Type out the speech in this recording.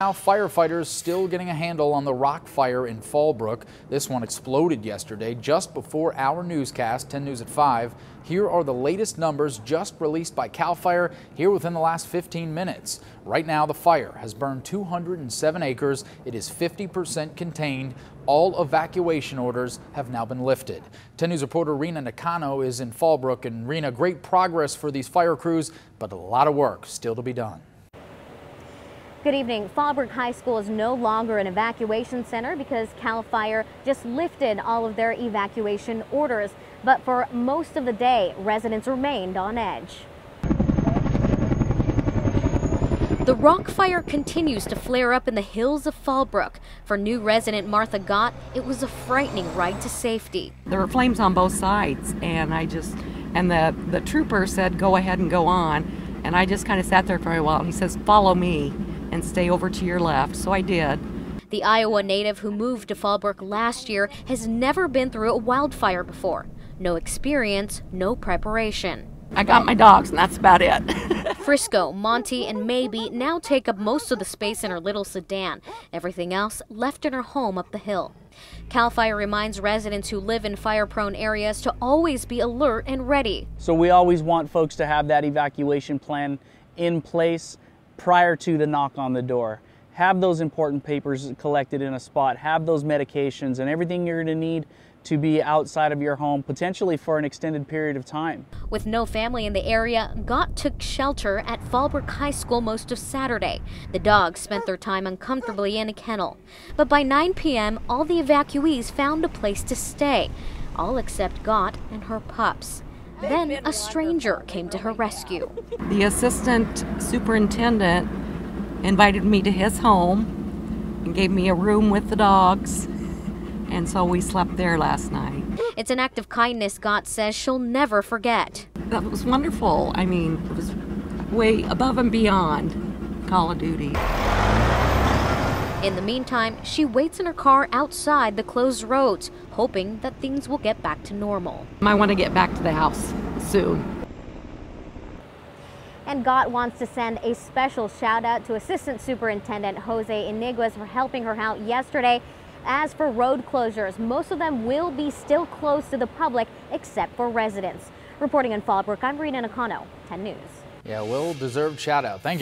Now, firefighters still getting a handle on the rock fire in Fallbrook. This one exploded yesterday just before our newscast, 10 News at 5. Here are the latest numbers just released by CAL FIRE here within the last 15 minutes. Right now, the fire has burned 207 acres. It is 50% contained. All evacuation orders have now been lifted. 10 News reporter Rena Nakano is in Fallbrook. And Rena, great progress for these fire crews, but a lot of work still to be done. Good evening. Fallbrook High School is no longer an evacuation center because CAL FIRE just lifted all of their evacuation orders. But for most of the day, residents remained on edge. The rock fire continues to flare up in the hills of Fallbrook. For new resident Martha Gott, it was a frightening ride to safety. There were flames on both sides, and the trooper said, "Go ahead and go on." And I just kind of sat there for a while, and he says, "Follow me and stay over to your left." So I did. The Iowa native who moved to Fallbrook last year has never been through a wildfire before. No experience, no preparation. I got my dogs, and that's about it. Frisco, Monty, and Maybe now take up most of the space in her little sedan. Everything else left in her home up the hill. CAL FIRE reminds residents who live in fire-prone areas to always be alert and ready. So we always want folks to have that evacuation plan in place prior to the knock on the door. Have those important papers collected in a spot, have those medications and everything you're going to need to be outside of your home, potentially for an extended period of time. With no family in the area, Gott took shelter at Fallbrook High School most of Saturday. The dogs spent their time uncomfortably in a kennel. But by 9 p.m., all the evacuees found a place to stay, all except Gott and her pups. Then a stranger came to her rescue. The assistant superintendent invited me to his home and gave me a room with the dogs, and so we slept there last night. It's an act of kindness Gott says she'll never forget. That was wonderful. I mean, it was way above and beyond Call of Duty. In the meantime, she waits in her car outside the closed roads, hoping that things will get back to normal. I want to get back to the house soon. And Gott wants to send a special shout out to Assistant Superintendent Jose Iniguez for helping her out yesterday. As for road closures, most of them will be still closed to the public except for residents. Reporting in Fallbrook, I'm Rena Nakano, 10 News. Yeah, well-deserved shout out. Thank you.